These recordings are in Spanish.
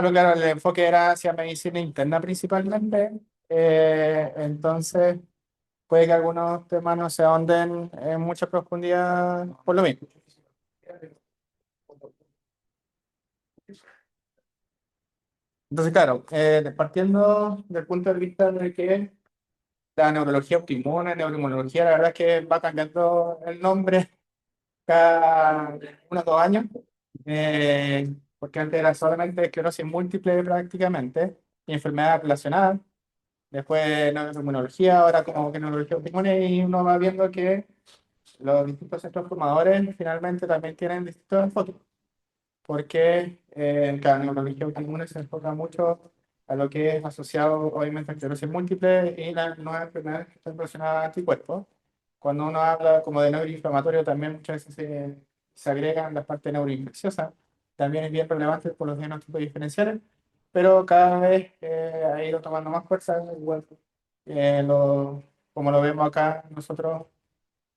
Claro, claro, el enfoque era hacia medicina interna principalmente, entonces puede que algunos temas no se ahonden en mucha profundidad por lo mismo. Entonces, claro, partiendo del punto de vista de que la neurología autoinmune, neuroinmunología, la verdad es que va cambiando el nombre cada unos 2 años, porque antes era solamente esclerosis múltiple prácticamente, y enfermedades relacionadas. Después neuroinmunología, ahora como que neurología autoinmune, y uno va viendo que los distintos centros formadores finalmente también tienen distintos enfoques, porque cada neurología autoinmune se enfoca mucho a lo que es asociado obviamente a esclerosis múltiple y las nuevas enfermedades que están relacionadas a anticuerpos. Cuando uno habla como de neuroinflamatorio, también muchas veces se agregan las partes neuroinfecciosas, también es bien relevante por los diagnósticos diferenciales, pero cada vez ha ido tomando más fuerza, igual, como lo vemos acá nosotros,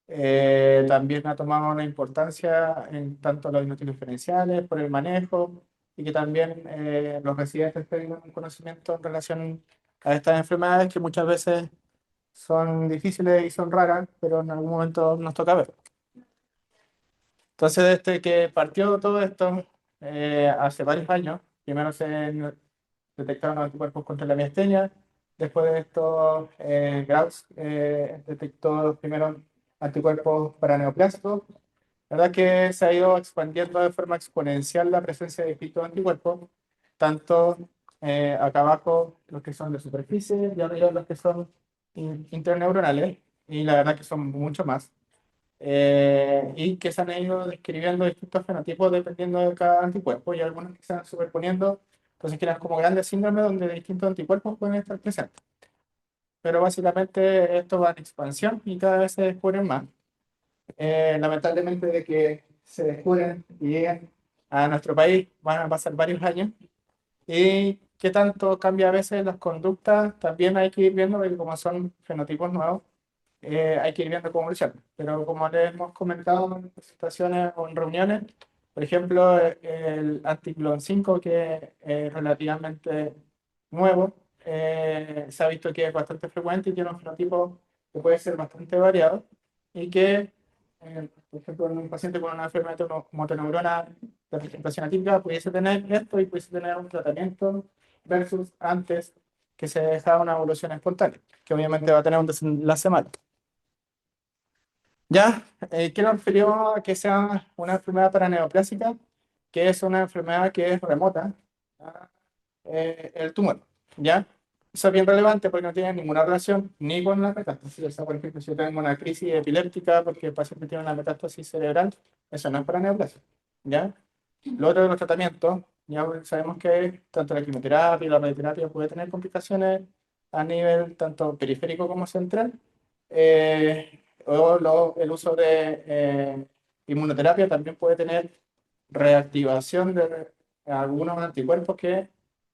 también ha tomado una importancia en tanto los diagnósticos diferenciales, por el manejo, y que también los residentes tengan un conocimiento en relación a estas enfermedades que muchas veces son difíciles y son raras, pero en algún momento nos toca ver. Entonces, desde que partió todo esto, hace varios años, primero se detectaron anticuerpos contra la miastenia, después de esto, Gauss detectó los primeros anticuerpos para neoplásicos. La verdad que se ha ido expandiendo de forma exponencial la presencia de distintos anticuerpos, tanto acá abajo los que son de superficie y arriba los que son interneuronales, y la verdad que son mucho más, y que se han ido describiendo distintos fenotipos dependiendo de cada anticuerpo y algunos que se van superponiendo, entonces quedan como grandes síndromes donde distintos anticuerpos pueden estar presentes. Pero básicamente esto va en expansión y cada vez se descubren más. Lamentablemente de que se descubren y lleguen a nuestro país van a pasar varios años, y qué tanto cambia a veces las conductas también hay que ir viendo, porque como son fenotipos nuevos, hay que ir viendo cómo evoluciona. Pero como les hemos comentado en presentaciones o en reuniones, por ejemplo, el anticlon 5, que es relativamente nuevo, se ha visto que es bastante frecuente y tiene un fenotipo que puede ser bastante variado, y que, por ejemplo, en un paciente con una enfermedad de motoneurona de presentación atípica pudiese tener esto y pudiese tener un tratamiento versus antes que se dejaba una evolución espontánea, que obviamente va a tener un desenlace malo. Ya, ¿qué nos refirió a que sea una enfermedad paraneoplásica? Que es una enfermedad que es remota a el tumor, ¿ya? Eso es bien relevante porque no tiene ninguna relación ni con la metástasis. O sea, por ejemplo, si yo tengo una crisis epiléptica porque el paciente tiene una metástasis cerebral, eso no es paraneoplasia, ¿ya? Lo otro de los tratamientos, ya sabemos que tanto la quimioterapia y la radioterapia puede tener complicaciones a nivel tanto periférico como central. El uso de inmunoterapia también puede tener reactivación de algunos anticuerpos que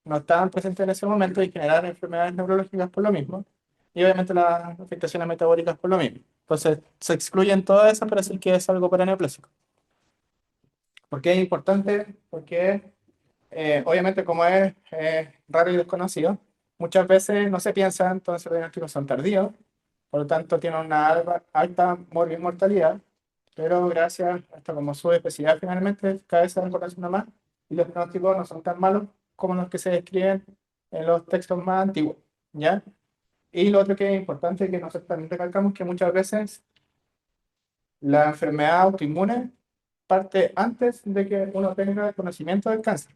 no estaban presentes en ese momento y generar enfermedades neurológicas por lo mismo. Y obviamente las afectaciones metabólicas por lo mismo. Entonces, se excluyen todas esas para decir que es algo paraneoplásico. ¿Por qué es importante? Porque obviamente como es raro y desconocido, muchas veces no se piensa, entonces los diagnósticos son tardíos, por lo tanto tiene una alta mortalidad, pero gracias a esto como su especialidad finalmente cada vez se van conociendo más y los diagnósticos no son tan malos como los que se describen en los textos más antiguos, ¿ya? Y lo otro que es importante que nosotros también recalcamos que muchas veces la enfermedad autoinmune parte antes de que uno tenga conocimiento del cáncer,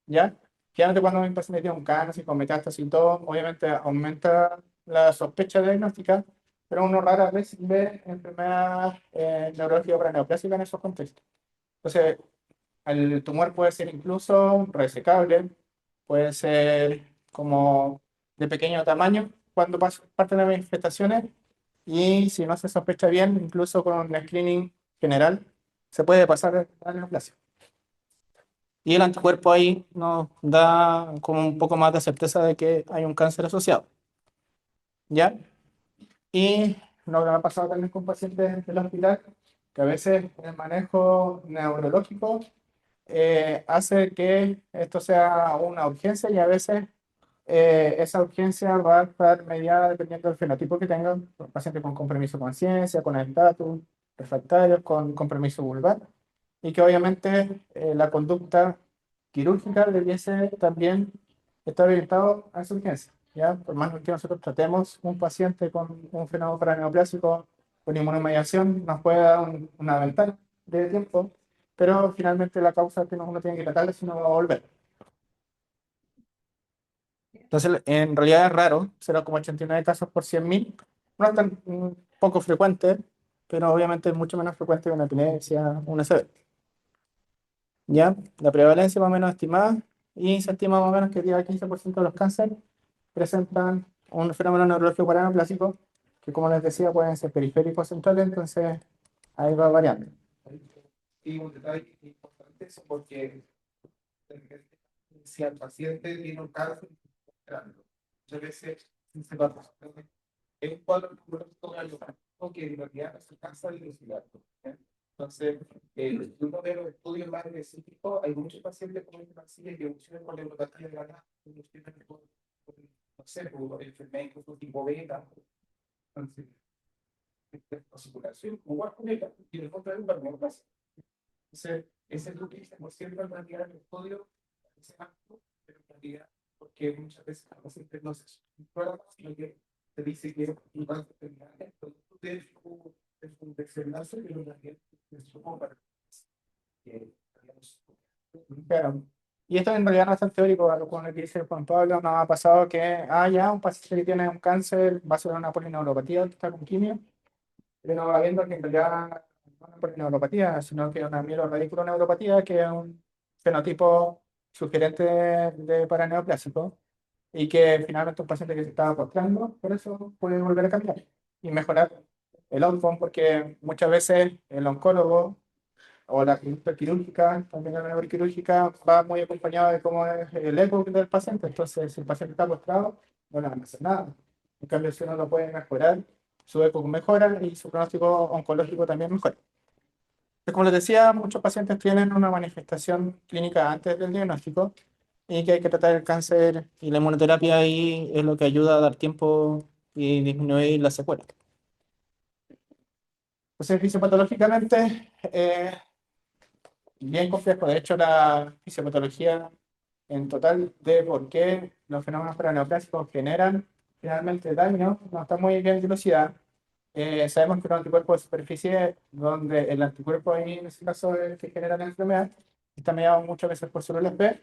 ¿ya? Generalmente cuando un paciente tiene un cáncer con metástasis y todo, obviamente aumenta la sospecha diagnóstica, pero uno rara vez ve enfermedad neurológica para neoplásica en esos contextos. Entonces, el tumor puede ser incluso resecable, puede ser como de pequeño tamaño cuando parten las manifestaciones, y si no se sospecha bien, incluso con un screening general, se puede pasar a la neoplasia. Y el anticuerpo ahí nos da como un poco más de certeza de que hay un cáncer asociado, ¿ya? Y lo que me ha pasado también con pacientes del hospital, que a veces el manejo neurológico hace que esto sea una urgencia y a veces esa urgencia va a estar mediada dependiendo del fenotipo que tengan, pacientes con compromiso de conciencia, con estatus, refractarios, con compromiso vulvar, y que obviamente la conducta quirúrgica debiese también estar orientado a esa urgencia. ¿Ya? Por más que nosotros tratemos un paciente con un fenómeno paraneoplásico con inmunomediación, nos puede dar una ventana de tiempo, pero finalmente la causa que uno tiene que tratar es si no va a volver. Entonces, en realidad es raro, 0,89 casos por 100.000. No es tan poco frecuente, pero obviamente es mucho menos frecuente que una epilepsia, una ACV. ¿Ya? La prevalencia más o menos estimada, y se estima más o menos que el 10 al 15% de los cánceres presentan un fenómeno neurológico paraneoplásico, que como les decía pueden ser periféricos o centrales, entonces ahí va variando. Y un detalle importante es porque si el paciente tiene un cáncer, muchas veces se va a es un cuadro neurológico galopánico que en realidad se alcanza a dilucidar. Entonces, uno de los estudios más específicos, hay muchos pacientes con hiperplasia que evolucionan con neuropatía de la nada, evolucionan con, no sé, por enfermedad incluso tipo beta, entonces, circulación, igual con ella, y el fondo de un neuropatía. Entonces, ese es lo que dice, por siempre en realidad el estudio es alto, pero en realidad, porque muchas veces los pacientes no se prueba, sino que se dice que es un cáncer terminal, entonces tú tienes un desenlace, pero en realidad es como para que Claro. Y esto en realidad no es tan teórico, algo con lo que dice Juan Pablo, nos ha pasado que, ya, un paciente que tiene un cáncer va a ser una polineuropatía, que está con quimio, pero no va viendo que en realidad no es una polineuropatía, sino que es una mieloradiculoneuropatía, que es un fenotipo sugerente de paraneoplásico, y que finalmente un paciente que se estaba postrando, por eso puede volver a cambiar y mejorar el outcome, porque muchas veces el oncólogo o la conducta quirúrgica, también la neuroquirúrgica, va muy acompañado de cómo es el eco del paciente. Entonces, si el paciente está postrado, no le van a hacer nada. En cambio, si uno lo puede mejorar, su eco mejora y su pronóstico oncológico también mejora. Entonces, como les decía, muchos pacientes tienen una manifestación clínica antes del diagnóstico y que hay que tratar el cáncer, y la inmunoterapia ahí es lo que ayuda a dar tiempo y disminuir las secuelas. Entonces, fisiopatológicamente, bien complejo. De hecho, la fisiopatología en total de por qué los fenómenos paraneoplásicos generan finalmente daño no está muy bien dilucidada. Sabemos que los anticuerpos de superficie, donde el anticuerpo ahí en ese caso es el que genera la enfermedad, está mediado muchas veces por células B,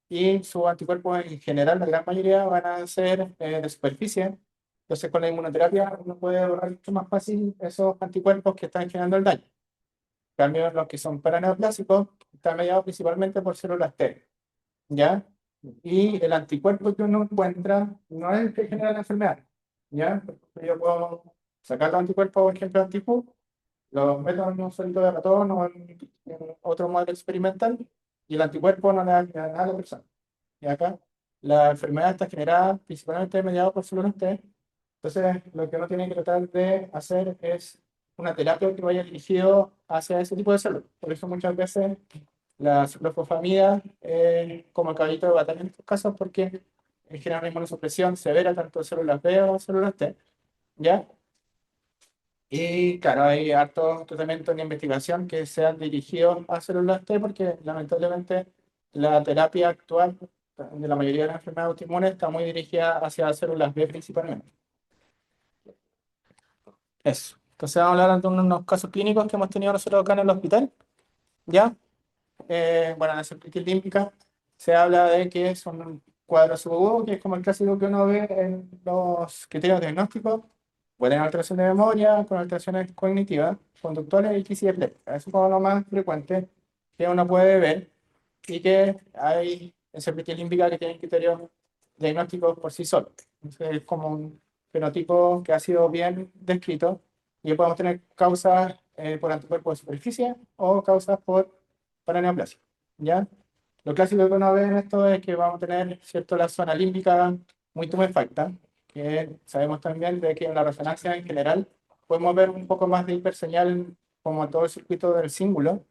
y sus anticuerpos en general, la gran mayoría, van a ser de superficie. Entonces, con la inmunoterapia uno puede borrar mucho más fácil esos anticuerpos que están generando el daño. En cambio, los que son paraneoplásicos están mediados principalmente por células T, ¿ya? Y el anticuerpo que uno encuentra no es el que genera la enfermedad, ¿ya? Por ejemplo, yo puedo sacar los anticuerpos, por ejemplo, anti-HU, los meto en un solito de ratón o en otro modelo experimental, y el anticuerpo no le da nada a la persona. Y acá la enfermedad está generada principalmente mediada por células T. Entonces, lo que uno tiene que tratar de hacer es una terapia que vaya dirigido hacia ese tipo de células. Por eso muchas veces la ciclofosfamida es como el caballito de batalla en estos casos, porque genera una inmunosupresión severa tanto de células B o células T, ¿ya? Y claro, hay hartos tratamientos en investigación que se han dirigido a células T, porque lamentablemente la terapia actual de la mayoría de las enfermedades autoinmunes está muy dirigida hacia células B principalmente. Eso. Entonces vamos a hablar de unos casos clínicos que hemos tenido nosotros acá en el hospital. ¿Ya? Bueno, en la cervitis límbica se habla de que es un cuadro subagudo, que es como el clásico que uno ve en los criterios diagnósticos. Pueden alteración de memoria, con alteraciones cognitivas, conductuales y crisis epiléptica. Eso es como lo más frecuente que uno puede ver, y que hay en cervitis límbica que tienen criterios diagnósticos por sí solos. Entonces, es como un fenotipo que ha sido bien descrito, y podemos tener causas por anticuerpos de superficie o causas por paraneoplasia, ¿ya? Lo clásico que uno ve en esto es que vamos a tener, ¿cierto?, la zona límbica muy tumefacta, que sabemos también de que en la resonancia en general podemos ver un poco más de hiperseñal como todo el circuito del cíngulo.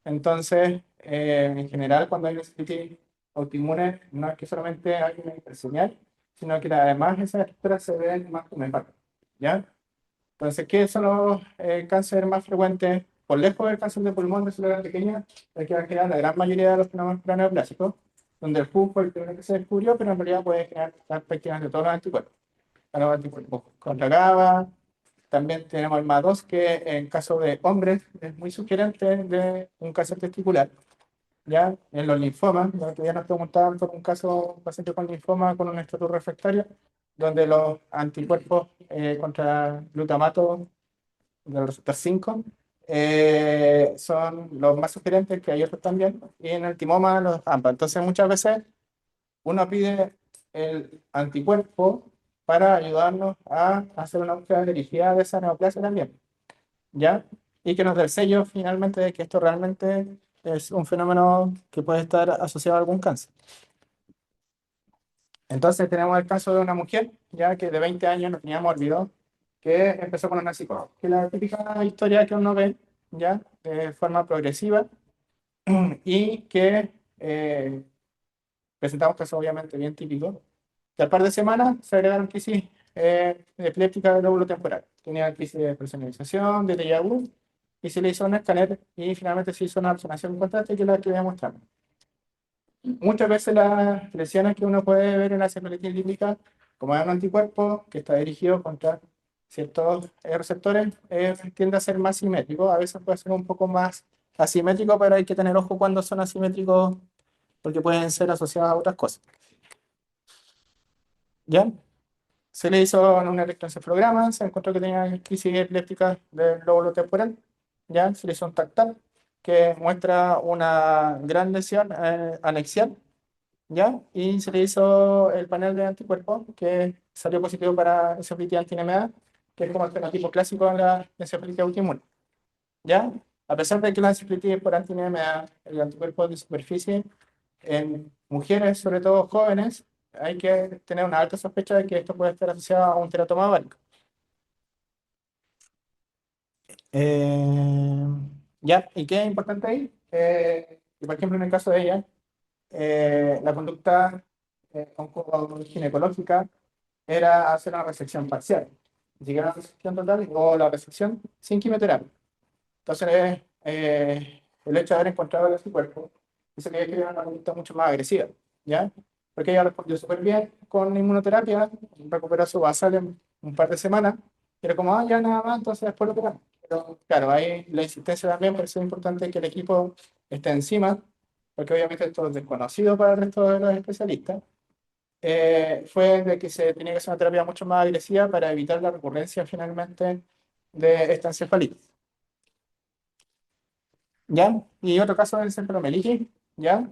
Entonces, en general, cuando hay una cefalitis autoinmune, no es que solamente hay una hiperseñal, sino que además esas estructuras se ven más tumefactas, ¿ya? Entonces, ¿qué son los cánceres más frecuentes? Por lejos del cáncer de pulmón de células pequeñas, el que va a generar la gran mayoría de los fenómenos craneoplásicos, donde el PUC fue el primero que se descubrió, pero en realidad puede generar prácticamente todos los anticuerpos. A los anticuerpos contra GABA, también tenemos el MA2, que en caso de hombres es muy sugerente de un cáncer testicular. Ya en los linfomas, los que ya nos preguntaban por un caso, un paciente con linfoma con un estatus refractario, donde los anticuerpos contra glutamato del receptor 5 son los más sugerentes, que hay otros también, y en el timoma los AMPA. Entonces muchas veces uno pide el anticuerpo para ayudarnos a hacer una búsqueda dirigida de esa neoplasia también, ¿ya? Y que nos dé el sello finalmente de que esto realmente es un fenómeno que puede estar asociado a algún cáncer. Entonces tenemos el caso de una mujer, ya que de 20 años, no teníamos olvidado, que empezó con una psicóloga, que es la típica historia que uno ve, ya, de forma progresiva, y que presentamos casos obviamente bien típicos, que al par de semanas se agregaron crisis epilépticas del lóbulo temporal. Tenía crisis de personalización, de déjà vu, y se le hizo un escáner y finalmente se hizo una resonancia con contraste, que es la que voy a mostrar. Muchas veces las lesiones que uno puede ver en la cefalitis límbica, como es un anticuerpo que está dirigido contra ciertos receptores, tiende a ser más simétrico. A veces puede ser un poco más asimétrico, pero hay que tener ojo cuando son asimétricos porque pueden ser asociados a otras cosas. ¿Ya? Se le hizo un electroencefalograma, se encontró que tenía crisis epiléptica del lóbulo temporal. ¿Ya? Se le hizo un TAC-TAC que muestra una gran lesión anexial, ¿ya? Y se le hizo el panel de anticuerpos que salió positivo para encefalitis antinemia, que es como el fenotipo clásico de la encefalitis autoinmune, ¿ya? A pesar de que la encefalitis por antinemia, el anticuerpo de superficie, en mujeres, sobre todo jóvenes, hay que tener una alta sospecha de que esto puede estar asociado a un teratoma ovárico. Eh, ¿Ya? ¿Y qué es importante ahí? Que, por ejemplo, en el caso de ella, la conducta ginecológica era hacer una resección parcial, ni siquiera una resección total o la resección sin quimioterapia. Entonces, el hecho de haber encontrado el anticuerpo hizo que ella tuviera una conducta mucho más agresiva, ¿ya? Porque ella respondió súper bien con inmunoterapia, recuperó su basal en un par de semanas, pero como, ya nada más, entonces después lo operamos. Pero claro, ahí la insistencia también, por eso es importante que el equipo esté encima, porque obviamente esto es desconocido para el resto de los especialistas, fue de que se tenía que hacer una terapia mucho más agresiva para evitar la recurrencia finalmente de esta encefalitis. ¿Ya? Y otro caso es el encefalomelitis, ¿ya?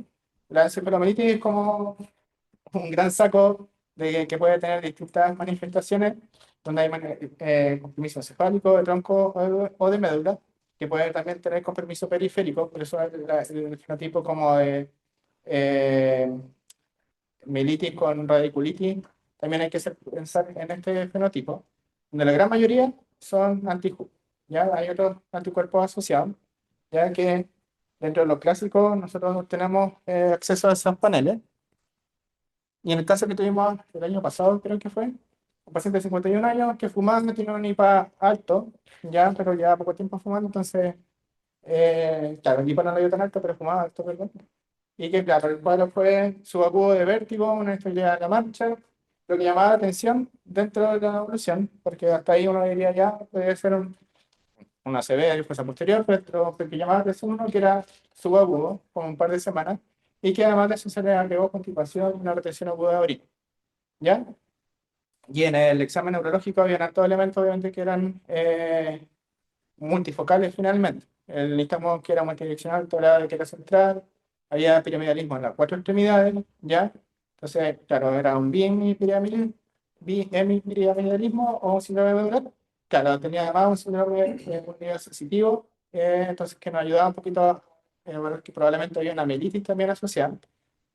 La encefalomelitis es como un gran saco que puede tener distintas manifestaciones, donde hay compromiso encefálico, de tronco o de médula, que puede también tener compromiso periférico, por eso el fenotipo como de eh, mielitis con radiculitis, también hay que pensar en este fenotipo, donde la gran mayoría son anti-HU, ¿ya? Hay otros anticuerpos asociados, ya que dentro de los clásicos nosotros tenemos acceso a esos paneles. Y en el caso que tuvimos el año pasado, creo que fue, un paciente de 51 años que fumaba, tiene un IPA alto, ya, pero ya poco tiempo fumando, entonces, claro, el IPA no lo dio tan alto, pero fumaba alto, perdón. Y que, claro, el cuadro fue subagudo de vértigo, una estabilidad de la marcha, lo que llamaba la atención dentro de la evolución, porque hasta ahí uno diría ya, puede ser una ACV de fuerza posterior, pero lo que llamaba la atención uno que era subagudo, por un par de semanas, y que además de eso se le agregó constipación y una retención aguda de orina. ¿Ya? Y en el examen neurológico había hartos elementos, obviamente, que eran multifocales finalmente. El nistagmo que era multidireccional, tórax que era central, había piramidalismo en las cuatro extremidades, ¿ya? Entonces, claro, era un bihemipiramidalismo o un síndrome medular. Claro, tenía además un síndrome un nivel sensitivo, entonces que nos ayudaba un poquito a ver que probablemente había una mielitis también asociada.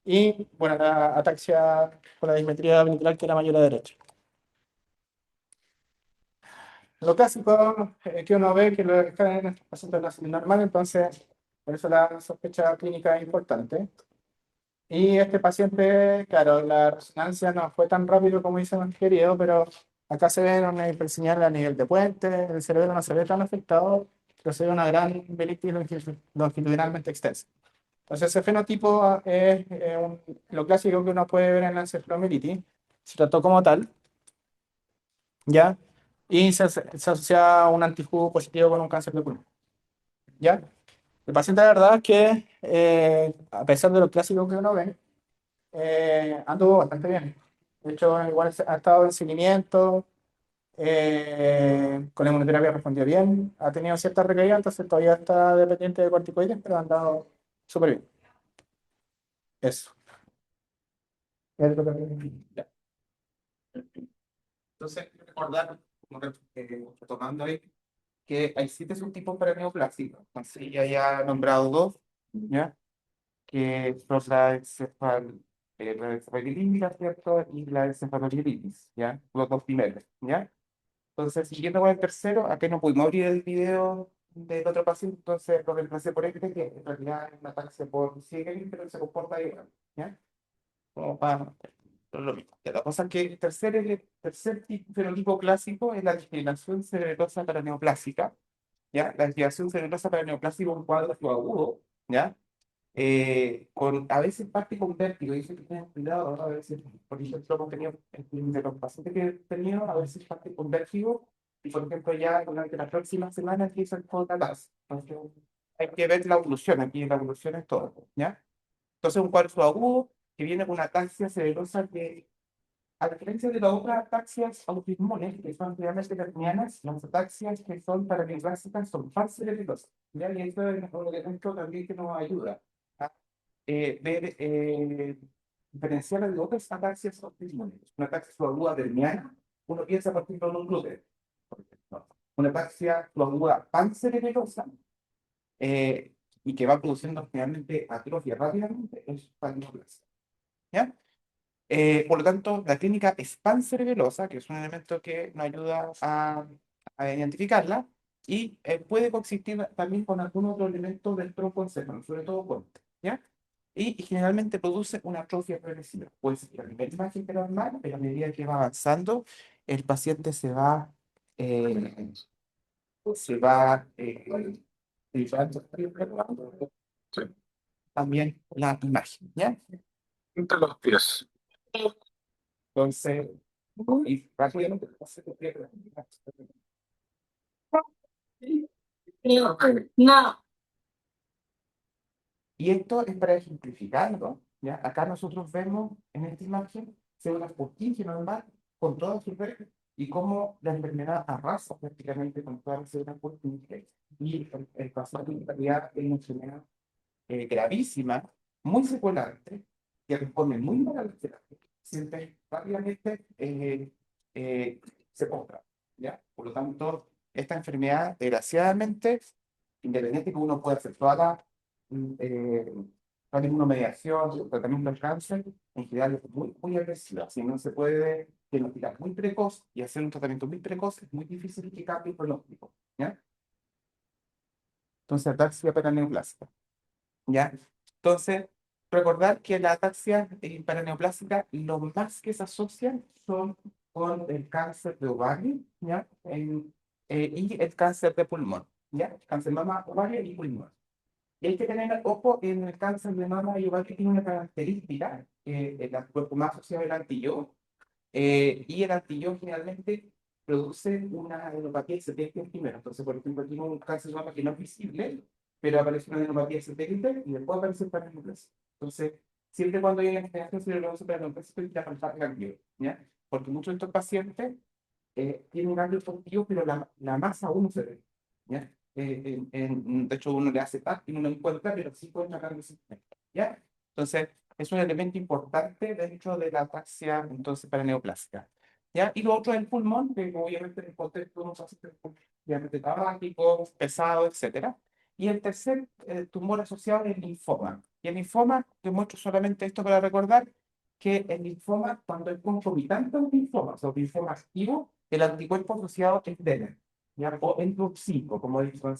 Y, bueno, la ataxia por la dismetría venicular que era mayor a la derecha. Lo clásico que uno ve que lo que en estos pacientes no es normal, entonces Por eso la sospecha clínica es importante. Y este paciente, claro, la resonancia no fue tan rápido como hubiésemos querido, pero acá se ve una hiperseñal a nivel de puente, el cerebro no se ve tan afectado, pero se ve una gran velitis longitudinalmente extensa. Entonces, ese fenotipo es lo clásico que uno puede ver en la encefalomielitis, se trató como tal, ¿ya? Y se asocia a un antijugo positivo con un cáncer de pulmón, ¿ya? El paciente, la verdad es que, a pesar de lo clásico que uno ve, anduvo bastante bien. De hecho, igual ha estado en seguimiento, con la inmunoterapia respondió bien, ha tenido cierta recaída, entonces todavía está dependiente de corticoides, pero ha andado súper bien. Eso. Ya. Entonces, recordar, retomando ahí, que hay 7 subtipos para neoplásicos. Entonces, ya he nombrado 2, ¿ya? Que son la encefalitis, ¿cierto? Y la encefalomyelitis, ¿ya? Los 2 primeros, ¿ya? Entonces, siguiendo con el tercero, acá no pudimos abrir el video del otro paciente, entonces lo reemplacé por este, que en realidad es una ataque por Siegelin, pero se comporta igual, ¿ya? Como para lo mismo. Ya, la cosa es que el tercer fenotipo clásico es la discriminación cerebrosa paraneoplásica, ¿ya? La discriminación cerebrosa paraneoplásica es un cuadro subagudo, ¿ya? A veces parte con vértigo, dice que tengan cuidado, ¿no? A veces, por ejemplo, hemos tenido, de los pacientes que he tenido, a veces parte con vértigo, y por ejemplo, ya durante las próximas semanas empiezan con catarsis. Entonces, hay que ver la evolución, aquí la evolución es todo, ¿ya? Entonces, un cuadro subagudo que viene con una ataxia cerebrosa que, a diferencia de las otras ataxias autoinmunes, que son realmente hernianas, las ataxias que son paraneoplásicas son pancerebelosas, ¿ya? Y esto es un elemento también que nos ayuda a ver, diferenciar de otras ataxias autoinmunes. Una ataxia subaguda herniana, uno piensa, por ejemplo, en un glúteo, por ejemplo. Una ataxia subaguda pancerebelosa, eh, y que va produciendo finalmente atrofia rápidamente, es paraneoplasia, ¿ya? Por lo tanto, la clínica es pancerebelosa, que es un elemento que nos ayuda a identificarla, y puede coexistir también con algún otro elemento del troncoencéfalo, sobre todo puente, ¿ya? Y generalmente produce una atrofia progresiva. Puede ser la primera imagen que normal, pero a medida que va avanzando, el paciente eh, se va Sí, también la imagen, ¿ya? entre los pies. Entonces, y rápidamente, No. y esto es para ejemplificarlo, ¿ya? Acá nosotros vemos en esta imagen células Purkinje normal con todas sus redes y cómo la enfermedad arrasa prácticamente con todas las células Purkinje, y el paciente en realidad es una enfermedad gravísima, muy secuelante, que responde muy mal a la terapia. Siempre rápidamente se postrا, ¿ya? Por lo tanto, esta enfermedad, desgraciadamente, independiente que uno pueda hacer eh, toda la inmunomediación, el tratamiento del cáncer, en general es muy, muy agresiva. Si no se puede diagnosticar muy precoz y hacer un tratamiento muy precoz, es muy difícil que cambie el pronóstico, ¿ya? Entonces, ataxia paraneoplásica, ¿ya? Entonces, recordar que la ataxia paraneoplásica, lo más que se asocian son con el cáncer de ovario, ¿ya? Y el cáncer de pulmón, ¿ya? Cáncer de mama, ovario y pulmón. Y hay que tener ojo en el cáncer de mama y ovario, que tiene una característica, el anticuerpo más asociado al antillo, y el antillo generalmente produce una adenopatía de satélite primero. Entonces, por ejemplo, aquí un cáncer de mama que no es visible, pero aparece una adenopatía de satélite y después aparece el paraneoplasma. Entonces, siempre cuando hay una generación cerebrosa paraneoplásica, hay que faltar ganglio, ¿ya? Porque muchos de estos pacientes tienen ganglios positivos, pero la masa aún no se ve, ¿ya? De hecho, uno le hace TAC y no lo encuentra, pero sí puede sacar ganglios, ¿ya? Entonces, es un elemento importante dentro de la ataxia, entonces, paraneoplásica, ¿ya? Y lo otro es el pulmón, que obviamente en el contexto de unos pacientes con diabetes tabáquico, pesado, etcétera. Y el tercer tumor asociado es el linfoma. Y el linfoma, te muestro solamente esto para recordar que el linfoma, cuando es concomitante a un linfoma, o sea, un linfoma activo, el anticuerpo asociado es DNA, ¿ya? O N5, como he dicho en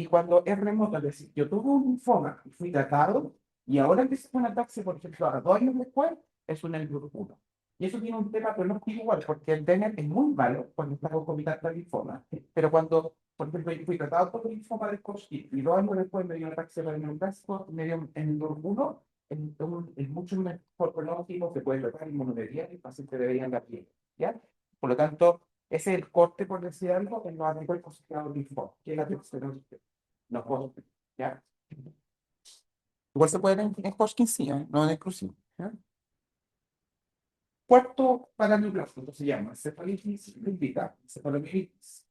Y cuando es remoto, es decir, yo tuve un linfoma y fui tratado, y ahora que se pone ataque, por ejemplo, ahora 2 años después, es un L-Gluc 1. Y eso tiene un tema pronóstico igual, porque el DNR es muy malo cuando está concomitante al linfoma, pero cuando, por ejemplo, yo fui tratado por el linfoma de Hodgkin y 2 años después me dio un ataque paraneoplásico, me dio en el L-Gluc 1, es mucho mejor pronóstico, se puede tratar inmunodería y el paciente debería andar bien, ¿ya? Por lo tanto, ese es el corte, por decir algo, en los anticuerpos asociados al linfoma, que es la toxicidad. No puedo, ¿ya? Igual se puede ver en Hodgkin, sí, ¿eh? No es exclusivo, ¿ya? Cuarto paraneoplásico se llama cefalitis límbica, cefalomielitis,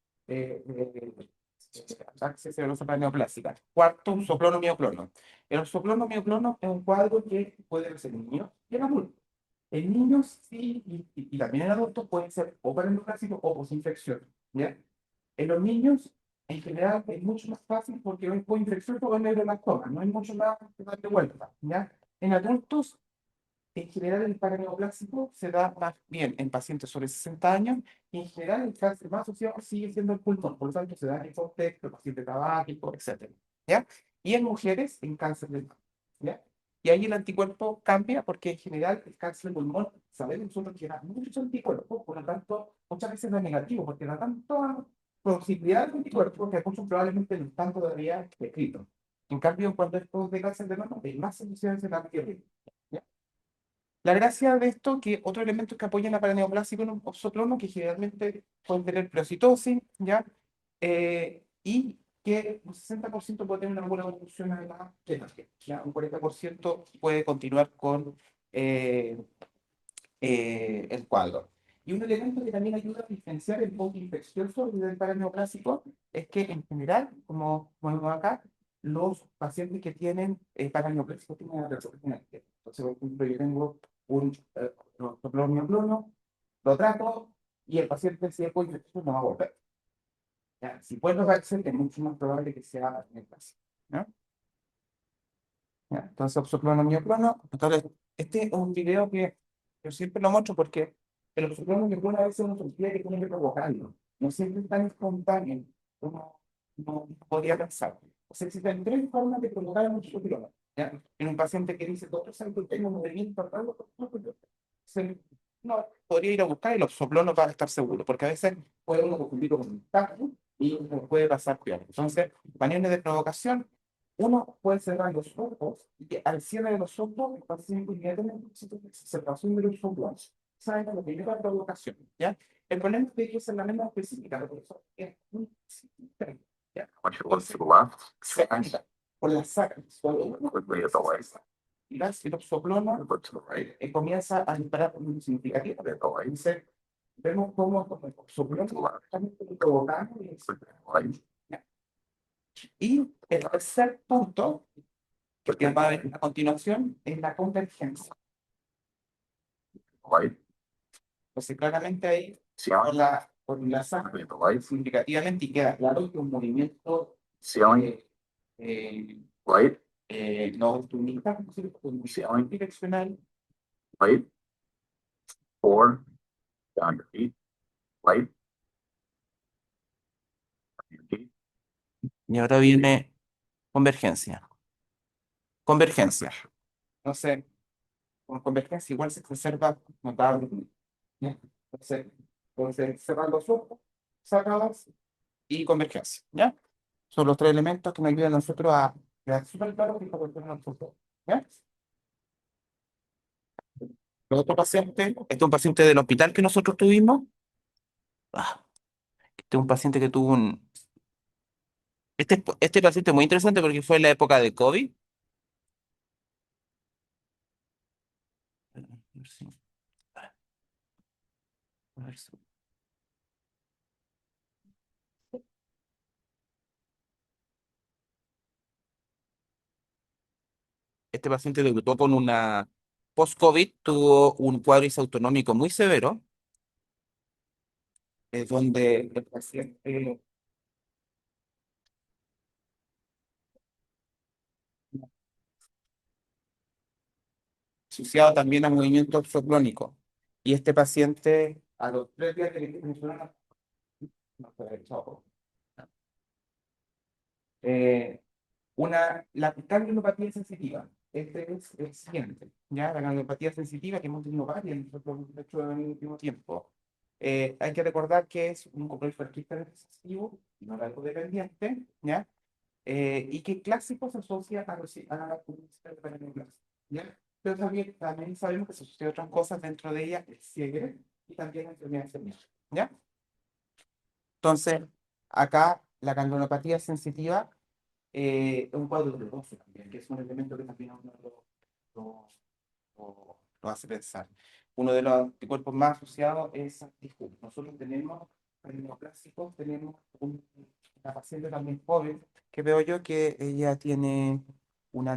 ataxia cerebrosa paraneoplásica. Cuarto, un soplono mioclono. El soplono mioclono es un cuadro que puede ser en niños y en adultos. En niños sí, y también en adultos puede ser o paraneoplásico o posinfección, ¿ya? En los niños, en general, es mucho más fácil porque es coinfeccioso o neuroblastoma, no hay mucho más que darle vuelta, ¿ya? En adultos, en general, el paraneoplásico se da más bien en pacientes sobre 60 años y en general el cáncer más asociado sigue siendo el pulmón, por lo tanto se da en contexto, paciente tabáquico, etcétera, ¿ya? Y en mujeres, en cáncer del mama, ¿ya? Y ahí el anticuerpo cambia porque en general el cáncer de pulmón, sabemos nosotros que da muchos anticuerpos, por lo tanto muchas veces da negativo porque da tanta posibilidad de anticuerpos que muchos probablemente no están todavía descritos. En cambio, cuando es de cáncer de mama, hay más soluciones de cambio. La gracia de esto, que otro elemento que apoya la paraneoplásica en un oxotrono, que generalmente pueden tener pleocitosis, ¿ya? Y que un 60% puede tener una buena evolución a la terapia, ¿ya? Un 40% puede continuar con el cuadro. Y un elemento que también ayuda a diferenciar el poco infeccioso del paraneoplásico es que en general, como vemos acá, los pacientes que tienen paraneoplásico tienen una resolución genética. Entonces, por ejemplo, yo tengo un mioclono, lo trato y el paciente si es poco infeccioso no va a volver. ¿Ya? Si puede lograrse, es mucho más probable que sea paraneoplásico, ¿no? ¿Ya? Entonces, oxoclono, mioclono. Entonces, este es un video que yo siempre lo muestro porque el oxoclono, mioclono a veces uno sentía que tiene que provocarlo. No siempre es tan espontáneo como no podría pensar. O sea, existen 3 formas de provocar el oxoclono. ¿Ya? En un paciente que dice, doctor, ¿sabe que tengo un movimiento raro? No, podría ir a buscar el oxoclono para estar seguro, porque a veces puede uno confundirlo con un tajo y puede pasar peor. Entonces, maneras de provocación. Uno puede cerrar los ojos y que al cierre de los ojos el paciente inmediatamente se pasó de los ojos. ¿Saben lo que lleva a provocación? ¿Ya? El problema es que esa es la misma específica, por eso es muy específica, ¿ya? When you look to the left, Se anda por las sacas. Cuando uno quickly at the light. y el oxoclono Look to the right, comienza a disparar muy significativo. at the light, Entonces, vemos cómo el oxoclono está provocando y look to the light, y el tercer punto que va a ver a continuación es la convergencia. light, Entonces, claramente ahí ceiling, por la between the lights, significativamente y queda claro que un movimiento ceiling, eh, eh, light, no optimista, un ceiling, direccional, light, 4, down your feet, light, your feet, y ahora viene convergencia. Convergencia. Entonces, con convergencia igual se observa notable. ¿Ya? Entonces, cerrar los ojos, sacadas y convergencia. ¿Ya? Son los 3 elementos que nos ayudan a nosotros a quedar súper claro que estamos en el fútbol. ¿Ya? El otro paciente, este es un paciente del hospital que nosotros tuvimos. Este es un paciente que tuvo un. Este paciente es muy interesante porque fue en la época de COVID. A ver a ver si- Este paciente debutó con una post-COVID, tuvo un cuadro disautonómico muy severo, donde el paciente asociado también a movimiento oxoclónico. Y este paciente, a los 3 días de que funcionó, no fue echado. La ganglionopatía sensitiva, este es el siguiente, ¿ya? La ganglionopatía sensitiva, que hemos tenido varias nosotros, de hecho, en el último tiempo. Hay que recordar que es un control fertilista excesivo, no algo dependiente, ¿ya? Y que clásico se asocia a la publicidad de paraneoplasma, ¿ya? Pero también sabemos que se asocia a otras cosas dentro de ella, el Siegre y también la enfermedad seminal, ¿ya? Entonces, acá la ganglionopatía sensitiva es un cuadro doloroso también, que es un elemento que también a uno lo, lo hace pensar. Uno de los anticuerpos más asociados es anti-Hu. Nosotros tenemos, en neoplásicos, tenemos una paciente también joven, que veo yo que ella tiene un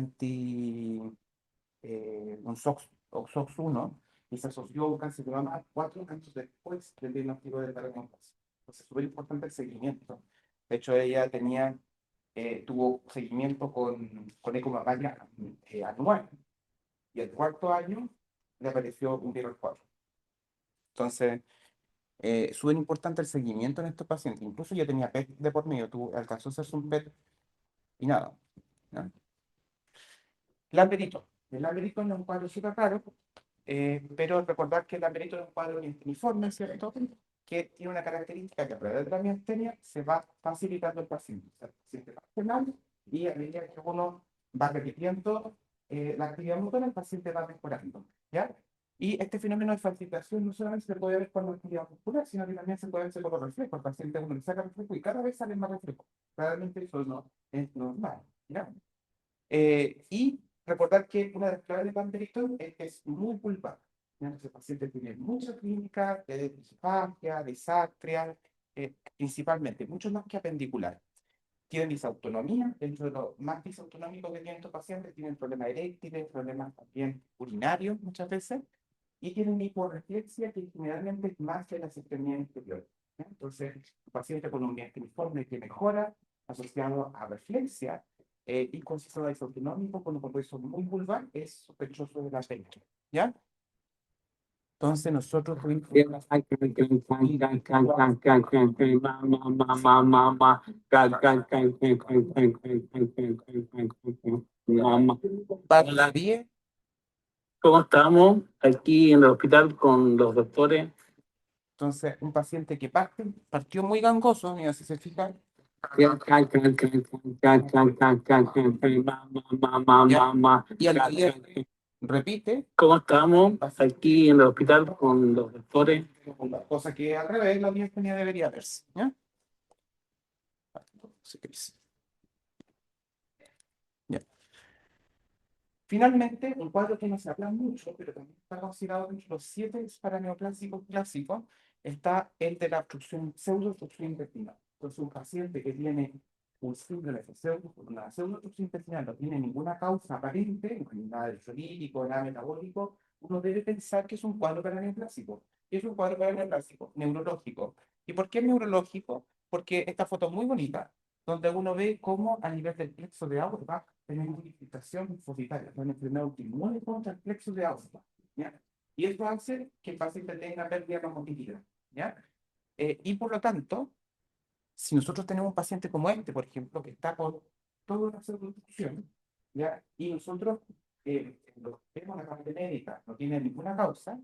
un SOX1, y se asoció a un cáncer de mama 4 años después del diagnóstico de paraneoplasma. Entonces, es súper importante el seguimiento. De hecho, ella tuvo seguimiento con ecomamaria anual, y el cuarto año le apareció un virus 4. Entonces, súper importante el seguimiento en estos pacientes. Incluso yo tenía PET de por medio, alcanzó a hacerse un PET y nada, ¿no? Lamberito. El lamberito no es un cuadro súper raro, pero recordar que el lamberito es un cuadro uniforme, ¿cierto? Que tiene una característica que a través de la miastenia se va facilitando el paciente. O sea, el paciente va funcionando y a medida que uno va repitiendo la actividad motora, el paciente va mejorando, ¿ya? Y este fenómeno de facilitación no solamente se puede ver con la actividad muscular, sino que también se puede ver con los reflejos. El paciente uno le saca reflejo y cada vez salen más reflejos. Realmente eso no es normal, ¿ya? Y recordar que una de las claves de Pantherictor es que es muy pulpar. El paciente tiene mucha clínica de disfagia, disartria, principalmente, mucho más que apendicular. Tienen disautonomía, dentro de lo más disautonómico que tienen estos pacientes, tienen problemas eréctiles, problemas también urinarios muchas veces, y tienen hiporreflexia que generalmente es más de la sistemia inferior. ¿Ya? Entonces, un paciente con un informe que mejora asociado a reflexia y con sistema disautonómico, con un compuesto muy vulvar, es sospechoso de la película. ¿Ya? Entonces nosotros Hola, bien. ¿Cómo estamos? Aquí en el hospital con los doctores. Entonces, un paciente que partió muy gangoso, mira, si se fijan. Ya. Y al día repite. ¿Cómo estamos? Aquí en el hospital con los doctores. Cosa que al revés, la miastenia debería verse. ¿Ya? Ya. Finalmente, un cuadro que no se habla mucho, pero también está considerado entre los 7 paraneoplásicos clásicos, está el de la obstrucción, pseudoobstrucción intestinal. Entonces, un paciente que tiene un síndrome de una pseudoobstrucción intestinal no tiene ninguna causa aparente, nada electrolítico, nada metabólico, uno debe pensar que es un cuadro paraneoplásico. ¿Qué es un cuadro paraneoplásico? Neurológico. ¿Y por qué es neurológico? Porque esta foto es muy bonita, donde uno ve cómo a nivel del plexo de aorta tenemos una infiltración linfocitaria, una enfermedad autoinmune contra el plexo de aorta, ¿ya? Y esto hace que el paciente tenga pérdida cognitiva, ¿ya? Y por lo tanto, si nosotros tenemos un paciente como este, por ejemplo, que está con toda una pseudoinfección, ¿ya? Y nosotros lo vemos la parte médica, no tiene ninguna causa,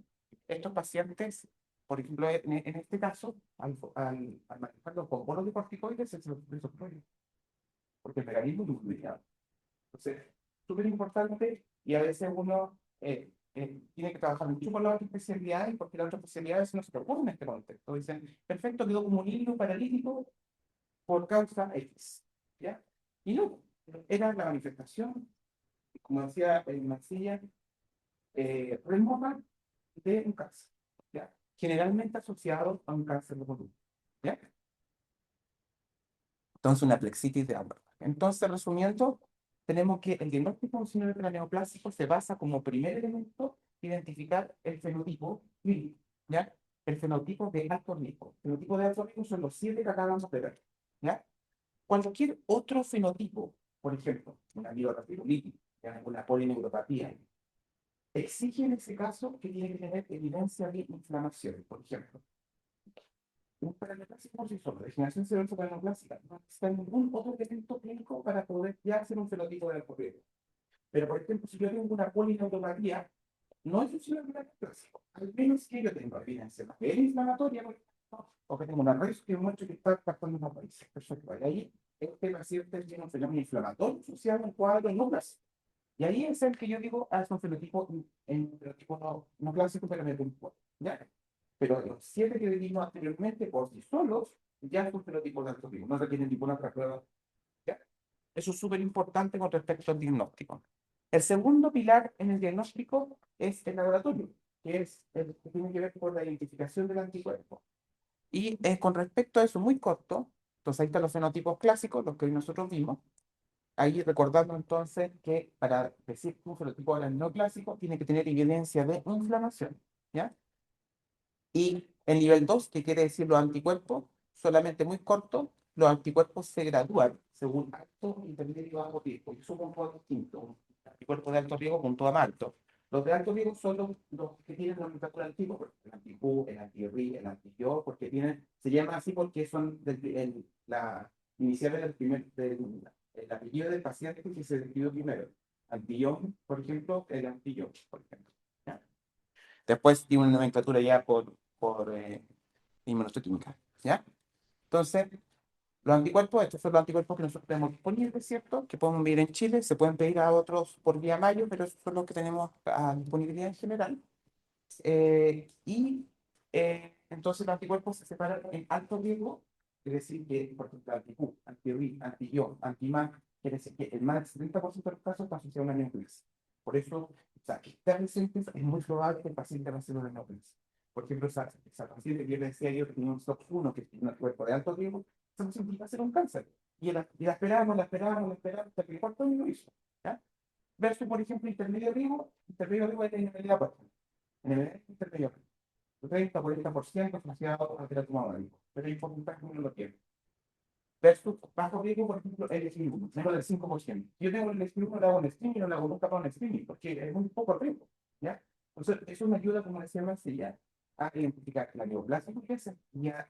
estos pacientes, por ejemplo, en este caso, al manejarlo con bonos de corticoides, se les porque el mecanismo es muy delicado. Entonces, súper importante y a veces uno tiene que trabajar mucho con las otras especialidades porque las otras especialidades no se preocupan en este contexto. Dicen, perfecto, quedó como un hilo paralítico por causa X. ¿Ya? Y no, era la manifestación, como decía Mancilla, remota de un cáncer. ¿Ya? Generalmente asociado a un cáncer de columna. ¿Ya? Entonces, una plexitis de Auerbach. Entonces, resumiendo, tenemos que el diagnóstico de un síndrome craneoplásico se basa como primer elemento identificar el fenotipo clínico, ¿ya? El fenotipo de alto riesgo. El fenotipo de alto riesgo son los 7 que acabamos de ver, ¿ya? Cualquier otro fenotipo, por ejemplo, una miocarditis, una polineuropatía, exige en ese caso que tiene que tener evidencia de inflamación, por ejemplo. Un paraneoplásico por sí solo, de generación severosa paraneoplásica, no necesita ningún otro elemento clínico para poder ya hacer un fenotipo de alto riesgo. Pero, por ejemplo, si yo tengo una polineuropatía, no es un síndrome clásico, al menos que yo tenga evidencia bien inflamatoria, por ejemplo, o que tengo una red que muestra que está pasando una país. Perfecto. Y ahí este paciente tiene un fenómeno inflamatorio asociado a un cuadro no clásico. Y ahí es el que yo digo, es un fenotipo, en fenotipo no clásico, pero me preocupa. ¿Ya? Pero los 7 que dijimos anteriormente, por sí solos, ya es un fenotipo de alto riesgo, no requieren ninguna otra prueba. ¿Ya? Eso es súper importante con respecto al diagnóstico. El segundo pilar en el diagnóstico es el laboratorio, que es el que tiene que ver con la identificación del anticuerpo. Y con respecto a eso, muy corto, entonces ahí están los fenotipos clásicos, los que hoy nosotros vimos. Ahí recordando entonces que para decir que un fenotipo era no clásico, tiene que tener evidencia de inflamación. ¿Ya? Y el nivel 2, que quiere decir los anticuerpos, solamente muy corto, los anticuerpos se gradúan según alto, intermedio y bajo riesgo. Y eso punto distinto. Un anticuerpo de alto riesgo puntúa más alto. Los de alto riesgo son los que tienen la nomenclatura antigua, el anti-Q, el anti-RI, el anti-YO, porque tienen, se llaman así porque son la inicial el apellido del paciente que se describió primero. Anti-YO, por ejemplo, el anti-YO, por ejemplo. ¿Ya? Después tiene una nomenclatura ya por inmunohistoquímica, ¿ya? Entonces, los anticuerpos, estos son los anticuerpos que nosotros tenemos disponibles, ¿cierto? Que podemos medir en Chile, se pueden pedir a otros por vía Mayo, pero esos son los que tenemos a disponibilidad en general. Entonces los anticuerpos se separan en alto riesgo, es decir, que, por ejemplo, anti-Q, anti-RI, anti-YO, anti-MAC, quiere decir que el más del 70% de los casos está asociado a una neoplasia. Por eso, o sea, que está presente es muy probable que el paciente va a ser una neoplasia. Por ejemplo, esa paciente que yo le decía yo que tenía un SOX1, que tiene un anticuerpo de alto riesgo, esa paciente iba a ser un cáncer. Y la esperábamos, hasta que el cuarto año lo hizo. ¿Ya? Versus, por ejemplo, intermedio riesgo de tener puesta. En el intermedio riesgo. 30-40% asociado al teratoma ovárico, pero hay porcentaje que no lo tiene. Versus bajo riesgo, por ejemplo, el SI1, menos del 5%. Yo tengo el SI1, le hago un screening, no le hago nunca para un screening, porque es muy poco riesgo, ¿ya? Entonces, eso me ayuda, como decía Marcela, a identificar la neoplasia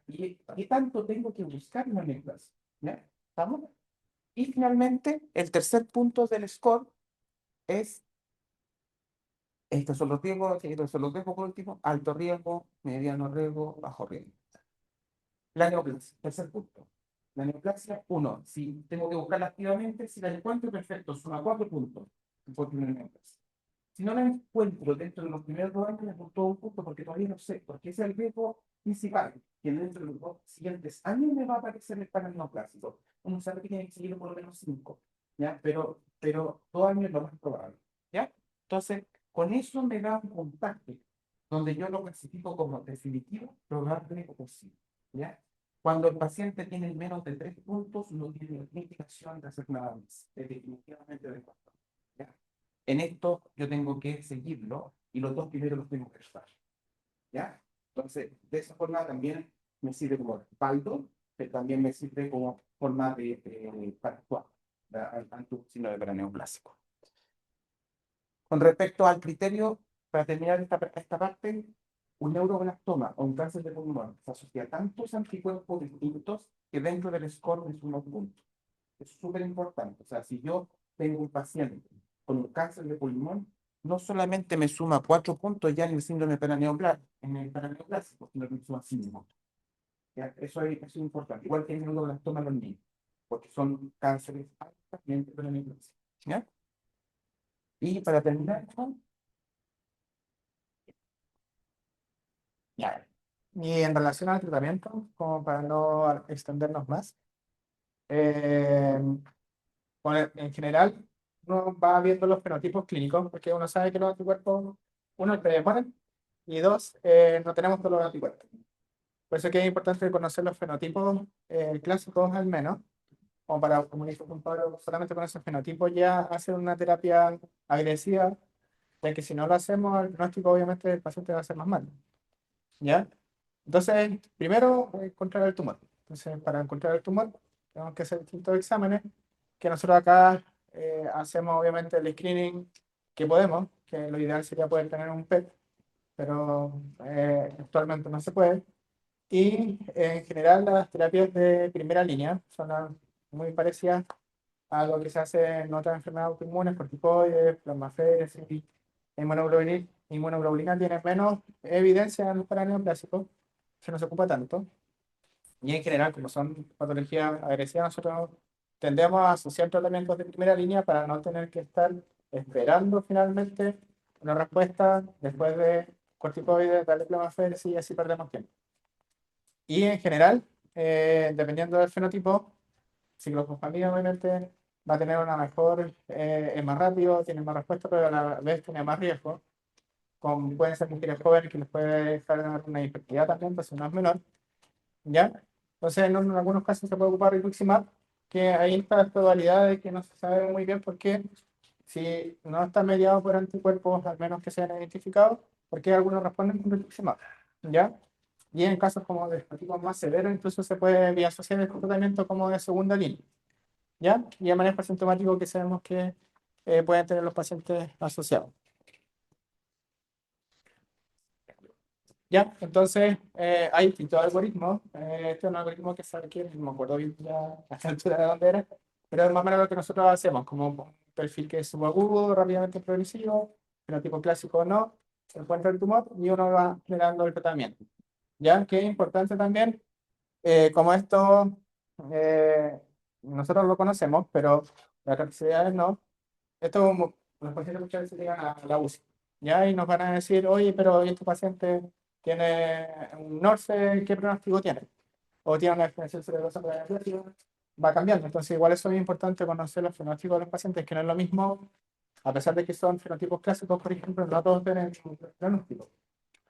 y qué tanto tengo que buscar una neoplasia, ¿ya? ¿Estamos? Y finalmente, el tercer punto del score es, estos son los riesgos, estos son los riesgos por último, alto riesgo, mediano riesgo, bajo riesgo. La neoplasia, tercer punto. La neoplasia, 1. Si tengo que buscarla activamente, si la encuentro, perfecto, suma 4 puntos. Porque una neoplasia. Si no la encuentro dentro de los primeros 2 años, le apunto 1 punto porque todavía no sé, porque ese es el riesgo principal, que dentro de los 2 siguientes años me va a aparecer el panel neoplásico. Uno sabe que tiene que seguir por lo menos 5, ¿ya? Pero 2 años es lo más probable, ¿ya? Entonces, con eso me da un contacto donde yo lo clasifico como definitivo, probable o posible, ¿ya? Cuando el paciente tiene menos de 3 puntos, no tiene indicación de hacer nada más. Es definitivamente de acuerdo, ¿ya? En esto yo tengo que seguirlo y los 2 primeros los tengo que estar, ¿ya? Entonces, de esa forma también me sirve como respaldo, pero también me sirve como forma para actuar ante un signo de paraneoplásico. Con respecto al criterio, para terminar esta parte, un neuroblastoma o un cáncer de pulmón se asocia a tantos anticuerpos distintos que dentro del score me suma un punto. Es súper importante. O sea, si yo tengo un paciente con un cáncer de pulmón, no solamente me suma 4 puntos ya en el síndrome paraneoplásico, sino que me suma 5. ¿Ya? Eso es importante. Igual que el neuroblastoma en los niños, porque son cánceres altamente paraneoplásicos. ¿Ya? Y para terminar, Ya. Y en relación al tratamiento, como para no extendernos más, eh, en general, uno va viendo los fenotipos clínicos, porque uno sabe que los anticuerpos, uno, predemoran, y dos, no tenemos todos los anticuerpos. Por eso que es importante conocer los fenotipos clásicos al menos, como para, como dijo Juan Pablo, solamente con esos fenotipos ya hacer una terapia agresiva, ya que si no lo hacemos, el pronóstico obviamente del paciente va a ser más malo, ¿ya? Entonces, primero, encontrar el tumor. Entonces, para encontrar el tumor, tenemos que hacer distintos exámenes, que nosotros acá hacemos obviamente el screening que podemos, que lo ideal sería poder tener un PET, pero actualmente no se puede. Y en general las terapias de primera línea son muy parecidas a lo que se hace en otras enfermedades autoinmunes, corticoides, plasmaféresis, inmunoglobulina tiene menos evidencia en los paraneoplásicos, se no se ocupa tanto. Y en general, como son patologías agresivas, nosotros tendemos a asociar tratamientos de primera línea para no tener que estar esperando finalmente una respuesta después de corticoides, darle plasmaféresis y así perdemos tiempo. Y en general, dependiendo del fenotipo, ciclofosfamida obviamente va a tener una mejor, es más rápido, tiene más respuesta, pero a la vez tiene más riesgo. Pueden ser mujeres jóvenes que les puede dejar una infertilidad también, entonces no es menor. ¿Ya? Entonces, en algunos casos se puede ocupar rituximab, que ahí está esta dualidad de que no se sabe muy bien por qué, si no está mediado por anticuerpos, al menos que se hayan identificado, por qué algunos responden con rituximab, ¿ya? Y en casos como de tipos más severos, incluso se puede asociar el tratamiento como de segunda línea, ¿ya? Y el manejo asintomático que sabemos que pueden tener los pacientes asociados. Ya, entonces hay distintos algoritmos. Este es un algoritmo que se requiere, no me acuerdo bien ya a esta altura de dónde era, pero es más o menos lo que nosotros hacemos, como un perfil que es subagudo, rápidamente progresivo, fenotipo clásico o no, se encuentra el tumor y uno va generando el tratamiento. Ya, que es importante también, como esto nosotros lo conocemos, pero las capacidades no, esto los pacientes muchas veces llegan a la UCI, ¿ya? Y nos van a decir, oye, pero este paciente tiene un NORCE, ¿qué pronóstico tiene? O tiene una experiencia cerebrosa preaneuplásica, va cambiando. Entonces, igual eso es importante conocer los fenotipos de los pacientes, que no es lo mismo, a pesar de que son fenotipos clásicos, por ejemplo, no todos tienen un pronóstico.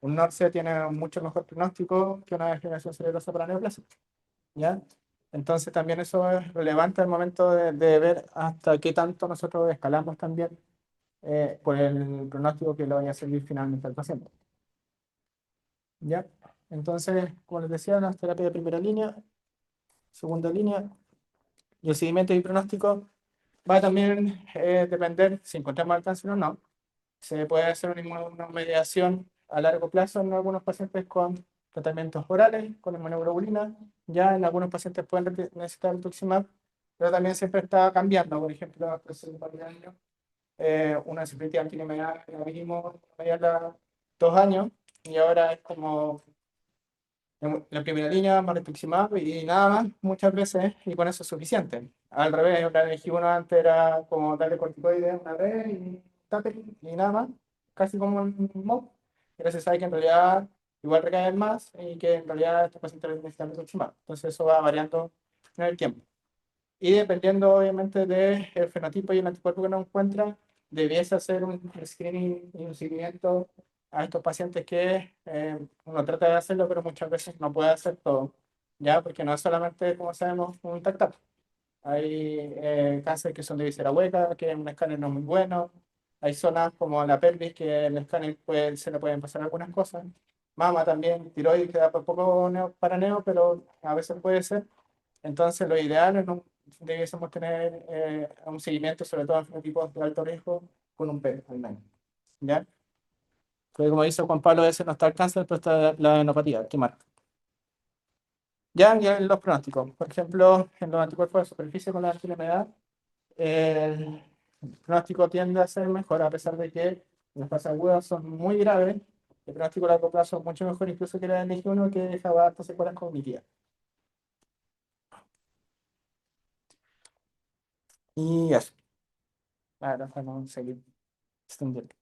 Un NORCE tiene un mucho mejor pronóstico que una degeneración cerebrosa preaneuplásica, ¿ya? Entonces también eso es relevante al momento de ver hasta qué tanto nosotros escalamos también por el pronóstico que le vaya a servir finalmente al paciente. ¿Ya? Entonces, como les decía, una terapia de primera línea, segunda línea, y el seguimiento y pronóstico va a también depender si encontramos el cáncer o no. Se puede hacer una inmunomediación a largo plazo en algunos pacientes con tratamientos orales, con inmunoglobulina. Ya en algunos pacientes pueden necesitar rituximab, pero también siempre está cambiando. Por ejemplo, hace un par de años, una ceftriaxona antineoplasia que la vimos a 2 años y ahora es como la primera línea, más rituximab y nada más, muchas veces, y con eso es suficiente. Al revés, la G1 antes era como darle corticoides una vez y, y nada más, casi como un MOB. Pero se sabe que en realidad igual recaen más y que en realidad estos pacientes necesitan rituximab. Entonces eso va variando en el tiempo. Y dependiendo obviamente del fenotipo y el anticuerpo que uno encuentra, debiese hacer un screening y un seguimiento a estos pacientes que uno trata de hacerlo, pero muchas veces no puede hacer todo, ¿ya? Porque no es solamente, como sabemos, un TAC-TAC. Hay cánceres que son de visera hueca, que un escáner no es muy bueno. Hay zonas como la pelvis que el escáner se le pueden pasar algunas cosas. Mama también, tiroides que da por poco paraneo, pero a veces puede ser. Entonces, lo ideal es debiésemos tener un seguimiento, sobre todo en fenotipos de alto riesgo, con un PET al menos. ¿Ya? Porque como dice Juan Pablo, ese no está el cáncer, pero está la adenopatía, que marca. Ya, y en los pronósticos. Por ejemplo, en los anticuerpos de superficie con la antienfermedad, el pronóstico tiende a ser mejor, a pesar de que las fases agudas son muy graves. El pronóstico a largo plazo es mucho mejor, incluso que la NG1, que dejaba hartas secuelas cognitivas. Y eso. Ahora vamos a seguir extendiendo.